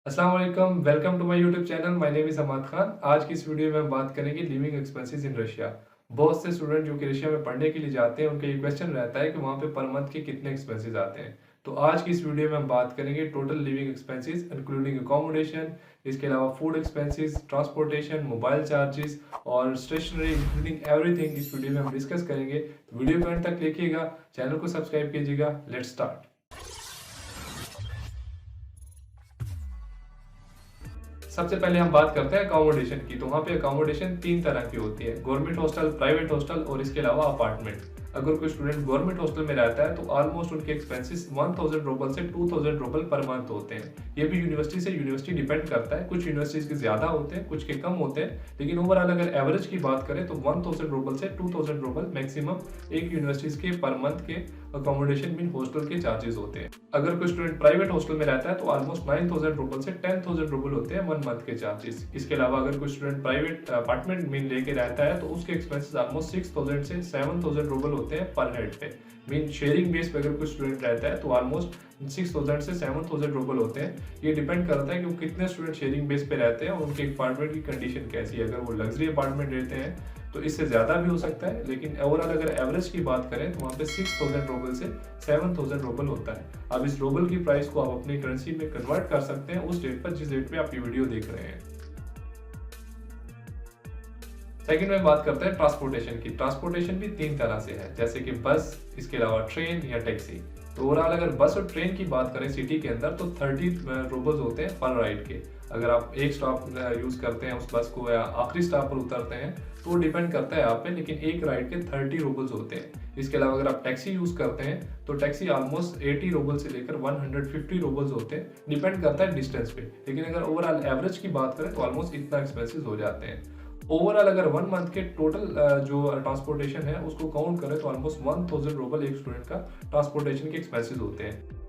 अस्सलाम वालेकुम, welcome to my YouTube channel. My name is Ahmed Khan. आज की इस वीडियो में हम बात करेंगे लिविंग एक्सपेंसेस इन रशिया। बहुत से स्टूडेंट जो कि रशिया में पढ़ने के लिए जाते हैं, उनका ये क्वेश्चन रहता है कि वहाँ पे पर मंथ के कितने एक्सपेंसेस आते हैं। तो आज की इस वीडियो में हम बात करेंगे total living expenses including accommodation, इसके अलावा food expenses, transportation, mobile charges और स्टेशनरी इंक्लूडिंग एवरीथिंग इस वीडियो में हम डिस्कस करेंगे। तो वीडियो को एंड तक देखिएगा, चैनल को सब्सक्राइब कीजिएगा। Let's start. सबसे पहले हम बात करते हैं अकोमोडेशन की। तो वहाँ पे अकोमोडेशन तीन तरह की होती है, गवर्नमेंट हॉस्टल, प्राइवेट हॉस्टल और इसके अलावा अपार्टमेंट। अगर कोई स्टूडेंट गवर्नमेंट हॉस्टल में रहता है तो ऑलमोस्ट उनके एक्सपेंसेस 1000 रूबल से 2000 रूबल पर मंथ होते हैं। ये भी यूनिवर्सिटी से यूनिवर्सिटी डिपेंड करता है, कुछ यूनिवर्सिटीज के ज्यादा होते हैं, कुछ के कम होते हैं, लेकिन ओवरऑल अगर एवरेज की बात करें तो 1000 रूबल से 2000 रूबल मैक्सिमम एक यूनिवर्सिटीज के पर मंथ के अकोमोडेशन मीन हॉस्टल के चार्जेस होते हैं। अगर कोई स्टूडेंट प्राइवेट हॉस्टल में रहता है तो ऑलमोस्ट 9000 रूबल से 10000 रूबल होते हैं वन मंथ के चार्जेस। इसके अलावा अगर कोई स्टूडेंट प्राइवेट अपार्टमेंट मीन लेके रहता है तो उसके एक्सपेंसेस ऑलमोस्ट 6000 से 7000 रूबल होते हैं पर हेड पे। मीन शेयरिंग बेस पे अगर कोई स्टूडेंट रहता है तो ऑलमोस्ट 6000 से 7000 रूबल होते हैं। ये डिपेंड करता है कि वो कितने स्टूडेंट शेयरिंग बेस पे रहते हैं और उनके अपार्टमेंट की कंडीशन कैसी है। अगर वो लग्जरी अपार्टमेंट रहते हैं तो इससे ज़्यादा भी हो सकता है, लेकिन ओवरऑल अगर एवरेज की बात करें तो वहाँ पे 6000 रूबल से 7000 रूबल होता है। अब इस रूबल की प्राइस को आप अपनी करेंसी में कन्वर्ट कर सकते हैं उस डेट पर जिस डेट पे आप ये वीडियो देख रहे हैं। सेकंड में बात करते हैं ट्रांसपोर्टेशन की। ट्रांसपोर्टेशन भी तीन तरह से है, जैसे कि बस, इसके अलावा ट्रेन या टैक्सी। तो ओवरऑल अगर बस और ट्रेन की बात करें सिटी के अंदर तो 30 रूबल्स होते हैं पर राइड के। अगर आप एक स्टॉप यूज करते हैं उस बस को या आखिरी स्टॉप पर उतरते हैं तो डिपेंड करता है आप पे, लेकिन एक राइड के 30 रूबल्स होते हैं। इसके अलावा अगर आप टैक्सी यूज करते हैं तो टैक्सी ऑलमोस्ट 80 रूबल से लेकर 150 रूबल्स होते हैं, डिपेंड करता है डिस्टेंस पे। लेकिन अगर ओवरऑल एवरेज की बात करें तो ऑलमोस्ट इतना एक्सपेंसिव हो जाते हैं। ओवरऑल अगर वन मंथ के टोटल जो ट्रांसपोर्टेशन है उसको काउंट करें तो ऑलमोस्ट 1000 रूबल एक स्टूडेंट का ट्रांसपोर्टेशन के एक्सपेंसेस होते हैं।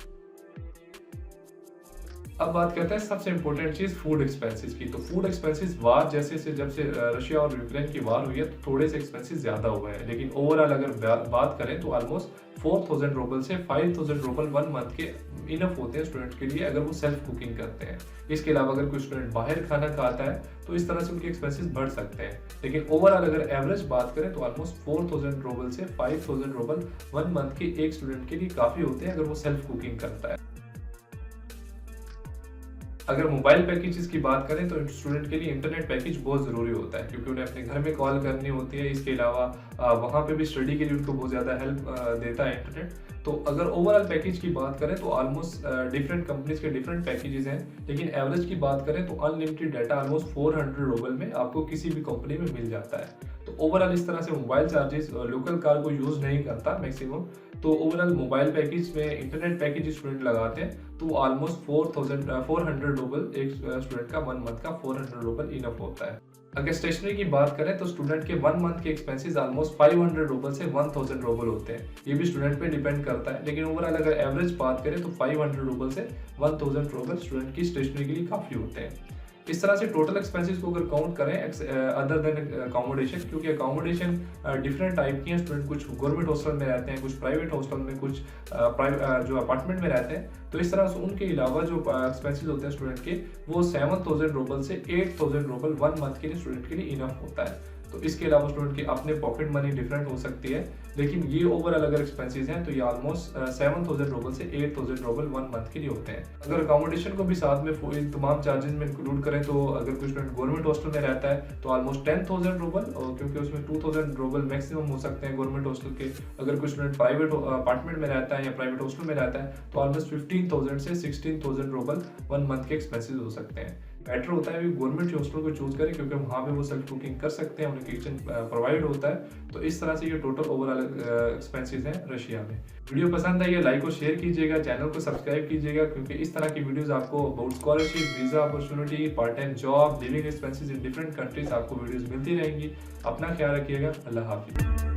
अब बात करते हैं सबसे इंपॉर्टेंट चीज फूड एक्सपेंसेस की। तो फूड एक्सपेंसेस वार जैसे से जब से रशिया और यूक्रेन की वार हुई है तो थोड़े से एक्सपेंसेस ज्यादा हुए हैं, लेकिन ओवरऑल अगर बात करें तो ऑलमोस्ट 4000 रूबल से 5000 रूबल वन मंथ के इनफ होते हैं स्टूडेंट के लिए अगर वो सेल्फ कुकिंग करते हैं। इसके अलावा अगर कोई स्टूडेंट बाहर खाना खाता है तो इस तरह से उनके एक्सपेंसेस बढ़ सकते हैं, लेकिन ओवरऑल अगर एवरेज बात करें तो ऑलमोस्ट 4000 रूबल से 5000 रूबल वन मंथ के एक स्टूडेंट के लिए काफी होते हैं अगर वो सेल्फ कुकिंग करता है। अगर मोबाइल पैकेजेस की बात करें तो स्टूडेंट के लिए इंटरनेट पैकेज बहुत ज़रूरी होता है, क्योंकि उन्हें अपने घर में कॉल करनी होती है। इसके अलावा वहाँ पे भी स्टडी के लिए उनको बहुत ज़्यादा हेल्प देता है इंटरनेट। तो अगर ओवरऑल पैकेज की बात करें तो ऑलमोस्ट डिफरेंट कंपनीज के डिफरेंट पैकेजेस हैं, लेकिन एवरेज की बात करें तो अनलिमिटेड डाटा ऑलमोस्ट 400 रूबल में आपको किसी भी कंपनी में मिल जाता है। तो ओवरऑल इस तरह से मोबाइल चार्जेस लोकल कार को यूज़ नहीं करता मैक्सिमम। तो ओवरऑल मोबाइल पैकेज में इंटरनेट पैकेज स्टूडेंट लगाते हैं तो ऑलमोस्ट 400 रूबल एक स्टूडेंट का वन मंथ का 400 रूबल इनफ होता है। अगर स्टेशनरी की बात करें तो स्टूडेंट के वन मंथ के एक्सपेंसेस ऑलमोस्ट 500 रूबल से 1000 रूबल होते हैं। ये भी स्टूडेंट पे डिपेंड करता है, लेकिन ओवरऑल अगर एवरेज बात करें तो 500 रूबल से 1000 रूबल स्टूडेंट की स्टेशनरी के लिए काफ़ी होते हैं। इस तरह से टोटल एक्सपेंसेस को अगर काउंट करें अदर देन अकोमोडेशन, क्योंकि अकोमोडेशन डिफरेंट टाइप की हैं। स्टूडेंट कुछ गवर्नमेंट हॉस्टल में रहते हैं, कुछ प्राइवेट हॉस्टल में, कुछ जो अपार्टमेंट में रहते हैं। तो इस तरह से उनके अलावा जो एक्सपेंसेस होते हैं स्टूडेंट के वो 7000 रूबल से 8000 रूबल वन मंथ के लिए स्टूडेंट के लिए इनफ होता है। तो इसके अलावा स्टूडेंट की अपने पॉकेट मनी डिफरेंट हो सकती है, लेकिन ये ओवरऑल अगर एक्सपेंसेस हैं तो ये ऑलमोस्ट 7000 रूबल से 8000 रूबल वन मंथ के लिए होते हैं। अगर अकोमोडेशन को भी साथ में इन तमाम चार्जेस में इंक्लूड करें तो अगर कोई स्टूडेंट गवर्नमेंट हॉस्टल में रहता है तो ऑलमोस्ट 10000 रूबल, और क्योंकि उसमें 2000 रूबल मैक्सिमम हो सकते हैं गवर्नमेंट हॉस्टल के। अगर कोई स्टूडेंट प्राइवेट अपार्टमेंट में रहता है या प्राइवेट हॉस्टल में रहता है तो ऑलमोस्ट 15000 से 16000 रूबल वन मंथ के एक्सपेंसेस हो सकते हैं। बेटर होता है गवर्नमेंट हॉस्टल को चूज करें, क्योंकि वहाँ पे वो सेल्फ कुकिंग कर सकते हैं, उन्हें किचन प्रोवाइड होता है। तो इस तरह से ये टोटल ओवरऑल एक्सपेंसेस हैं रशिया में। वीडियो पसंद आई है लाइक और शेयर कीजिएगा, चैनल को सब्सक्राइब कीजिएगा, क्योंकि इस तरह की वीडियोस आपको about scholarship, visa opportunity, part time job, living expenses in different countries आपको वीडियोस मिलती रहेंगी। अपना ख्याल रखिएगा। अल्लाह हाफिज़।